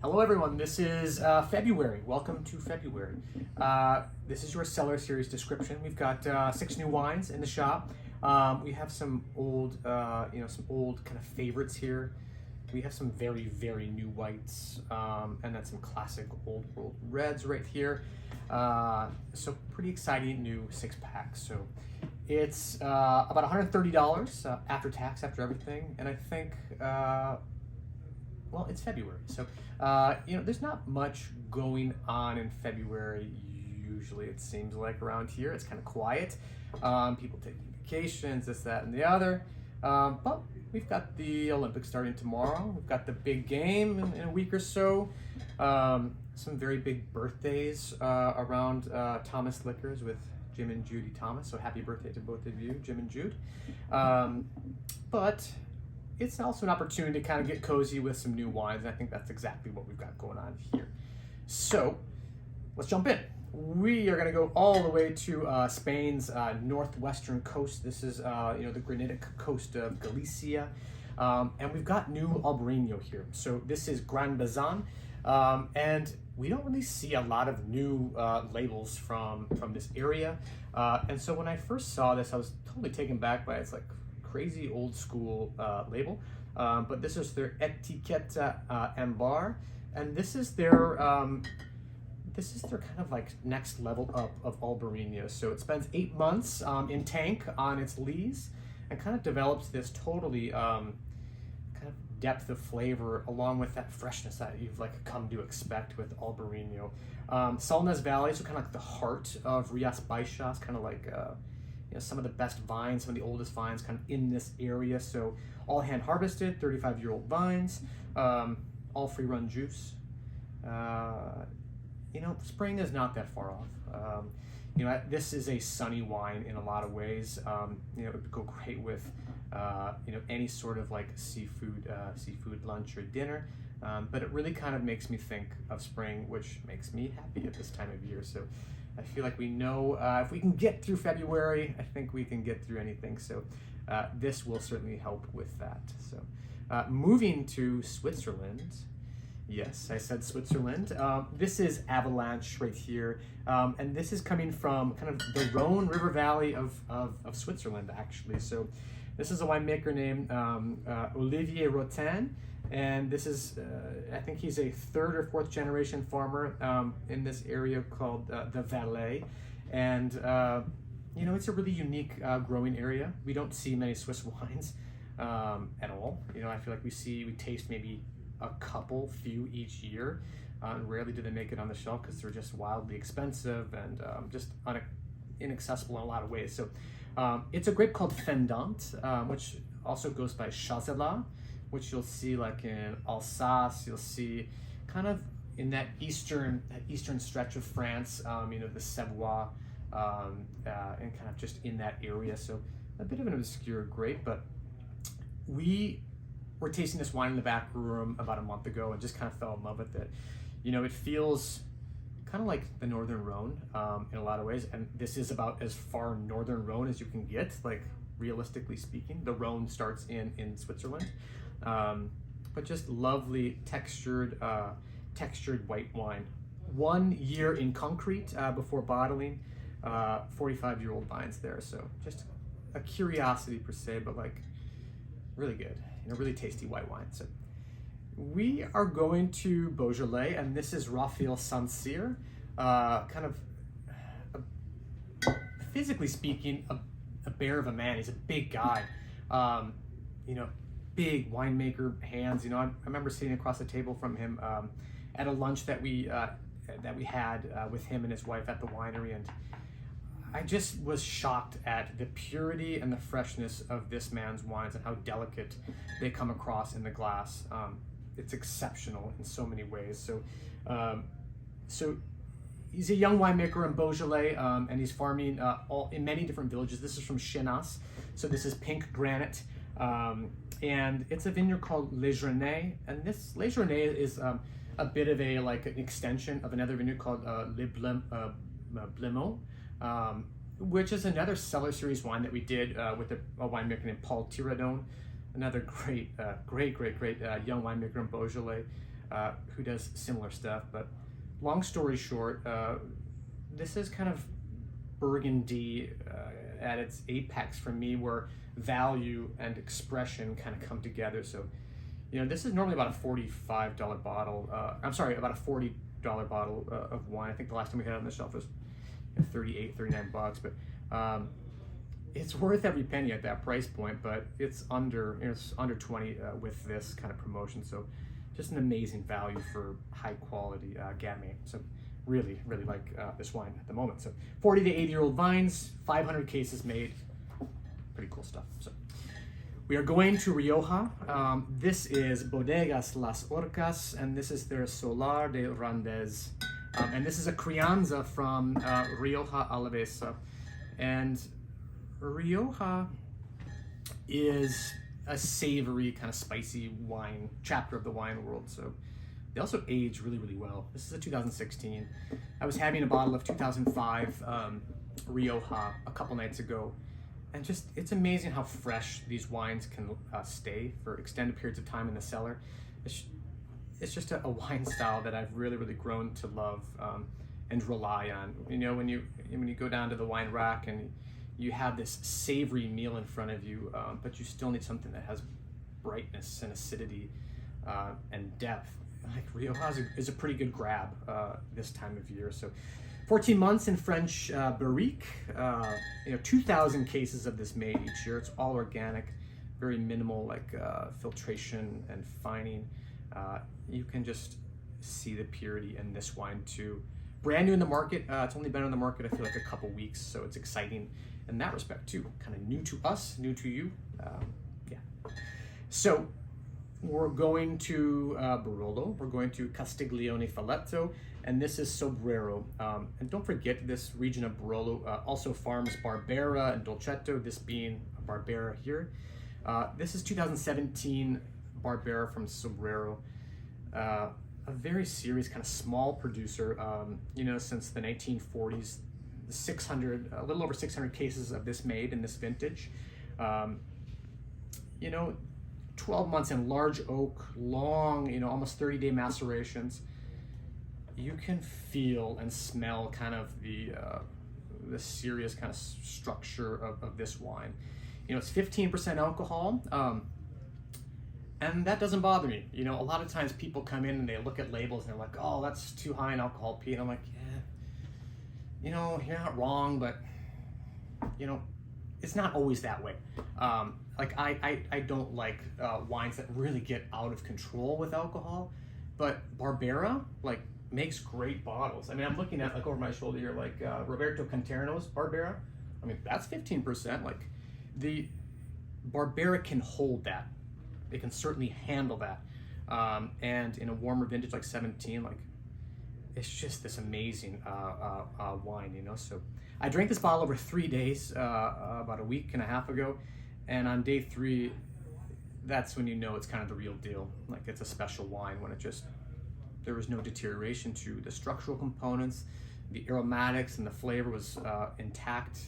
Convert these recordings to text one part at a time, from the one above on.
Hello everyone, this is February. Welcome to February. This is your Cellar series description. We've got 6 new wines in the shop. We have some old, some old kind of favorites here. We have some very, very new whites, and then some classic old world reds right here. So pretty exciting new 6-pack. So it's about $130 after tax, after everything, and I think well, it's February, so there's not much going on in February. Usually, it seems like around here, it's kind of quiet. People taking vacations, this, that, and the other. But we've got the Olympics starting tomorrow. We've got the big game in a week or so. Some very big birthdays around Thomas Liquors with Jim and Judy Thomas. So happy birthday to both of you, Jim and Jude. But it's also an opportunity to kind of get cozy with some new wines, and I think that's exactly what we've got going on here. So let's jump in. We are going to go all the way to Spain's northwestern coast. This is the granitic coast of Galicia, and we've got new Albarino here. So this is Gran Bazan, and we don't really see a lot of new labels from this area. And so when I first saw this, I was totally taken back by its crazy old school label, but this is their Etiqueta Ambar, and this is their kind of like next level up of Albarino. So it spends 8 months in tank on its lees and kind of develops this totally kind of depth of flavor along with that freshness that you've come to expect with Albarino. Salnes Valley, so kind of like the heart of Rias Baixas, kind of like some of the best vines, some of the oldest vines kind of in this area. So all hand harvested, 35-year-old vines, all free run juice. Spring is not that far off. This is a sunny wine in a lot of ways. It would go great with, any sort of seafood lunch or dinner. But it really kind of makes me think of spring, which makes me happy at this time of year. So I feel like we know if we can get through February, I think we can get through anything. So this will certainly help with that. So moving to Switzerland. Yes, I said Switzerland. This is Avalanche right here. And this is coming from kind of the Rhone River Valley of Switzerland, actually. So this is a winemaker named Olivier Rotin. And this is, I think he's a 3rd or 4th generation farmer in this area called the Valais. And, it's a really unique growing area. We don't see many Swiss wines at all. I feel like we taste maybe a few each year. And rarely do they make it on the shelf because they're just wildly expensive and just inaccessible in a lot of ways. So it's a grape called Fendant, which also goes by Chazela, which you'll see in Alsace. You'll see kind of in that eastern stretch of France, the Savoie, and kind of just in that area. So a bit of an obscure grape, but we were tasting this wine in the back room about a month ago and just kind of fell in love with it. It feels kind of like the Northern Rhone in a lot of ways, and this is about as far Northern Rhone as you can get, realistically speaking. The Rhone starts in Switzerland. But just lovely textured white wine. 1 year in concrete before bottling, 45-year-old vines there. So just a curiosity per se, but really good, really tasty white wine. So we are going to Beaujolais, and this is Raphael Saint-Cyr, kind of, physically speaking, a bear of a man. He's a big guy, big winemaker hands. I remember sitting across the table from him at a lunch that we had with him and his wife at the winery, and I just was shocked at the purity and the freshness of this man's wines and how delicate they come across in the glass. It's exceptional in so many ways. So he's a young winemaker in Beaujolais, and he's farming in many different villages. This is from Chenas, so this is pink granite. And it's a vineyard called Les Journées, and this Les Journées is a bit of an extension of another vineyard called Les Blemont, which is another Cellar series wine that we did with a winemaker named Paul Tiradone, another great young winemaker in Beaujolais. who does similar stuff. But long story short, this is kind of Burgundy at its apex for me, where value and expression kind of come together. So, this is normally about a $45 bottle. I'm sorry, about a $40 bottle of wine. I think the last time we had it on the shelf was 38, 39 bucks. But it's worth every penny at that price point. But it's under 20 with this kind of promotion. So, just an amazing value for high quality Gamay. So, really like this wine at the moment. So 40 to 80-year-old vines, 500 cases made, pretty cool stuff. So we are going to Rioja. This is Bodegas Las Orcas, and this is their Cellar de Randes. And this is a crianza from Rioja Alavesa. And Rioja is a savory, kind of spicy wine, chapter of the wine world. So they also age really well. This is a 2016. I was having a bottle of 2005 Rioja a couple nights ago, and just, it's amazing how fresh these wines can stay for extended periods of time in the cellar. It's just a wine style that I've really grown to love and rely on. When you go down to the wine rack and you have this savory meal in front of you, but you still need something that has brightness and acidity and depth. Like Rioja is a pretty good grab this time of year. So 14 months in French barrique, 2,000 cases of this made each year. It's all organic, very minimal filtration and fining. You can just see the purity in this wine too. Brand new in the market. It's only been on the market, I feel like, a couple weeks, so it's exciting in that respect too. Kind of new to us, new to you. Yeah. So we're going to Barolo, we're going to Castiglione Falletto, and this is Sobrero. And don't forget, this region of Barolo also farms Barbera and Dolcetto, this being Barbera here. This is 2017 Barbera from Sobrero. A very serious, kind of small producer, since the 1940s. A little over 600 cases of this made in this vintage. 12 months in large oak, long, almost 30-day macerations. You can feel and smell kind of the serious kind of structure of this wine. It's 15% alcohol, and that doesn't bother me. A lot of times people come in and they look at labels and they're like, oh, that's too high in alcohol, Pete. And I'm like, yeah, you're not wrong, but it's not always that way. I don't like wines that really get out of control with alcohol, but Barbera makes great bottles. I mean, I'm looking at over my shoulder here, Roberto Conterno's Barbera. I mean, that's 15%. The Barbera can hold that. It can certainly handle that. And in a warmer vintage like 17, it's just this amazing wine, So I drank this bottle over 3 days, about a week and a half ago. And on day 3, that's when it's kind of the real deal. It's a special wine when there was no deterioration to the structural components. The aromatics and the flavor was intact.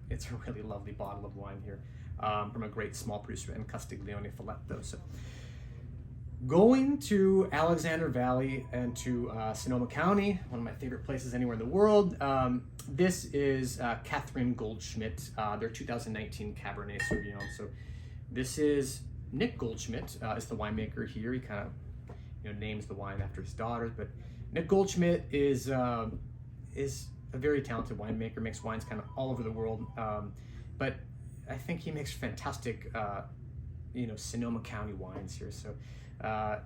It's a really lovely bottle of wine here from a great small producer in Castiglione Falletto. So going to Alexander Valley and to Sonoma County, one of my favorite places anywhere in the world. This is Catherine Goldschmidt, their 2019 Cabernet Sauvignon. So this is Nick Goldschmidt, is the winemaker here. He kind of names the wine after his daughters, but Nick Goldschmidt is a very talented winemaker, makes wines kind of all over the world. But I think he makes fantastic, Sonoma County wines here. So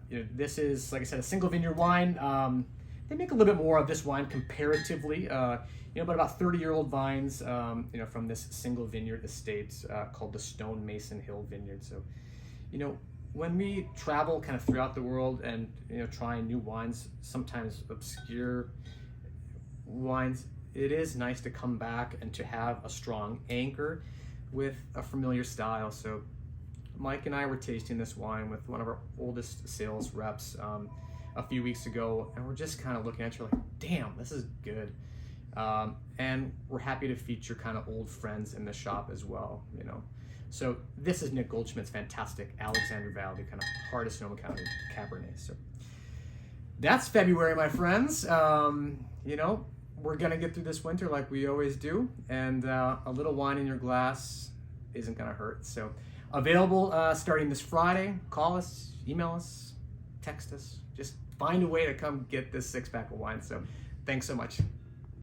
this is, like I said, a single vineyard wine. They make a little bit more of this wine comparatively, but about 30-year-old vines, from this single vineyard estate called the Stone Mason Hill Vineyard. So, when we travel kind of throughout the world and, trying new wines, sometimes obscure wines, it is nice to come back and to have a strong anchor with a familiar style. So Mike and I were tasting this wine with one of our oldest sales reps a few weeks ago, and we're just kind of looking at you like, damn, this is good. And we're happy to feature kind of old friends in the shop as well, So this is Nick Goldschmidt's fantastic Alexander Valley, kind of heart of Sonoma County Cabernet. So that's February, my friends. You know, we're gonna get through this winter like we always do, and a little wine in your glass isn't gonna hurt. So, available starting this Friday. Call us, email us, text us. Just find a way to come get this 6-pack of wine. So, thanks so much.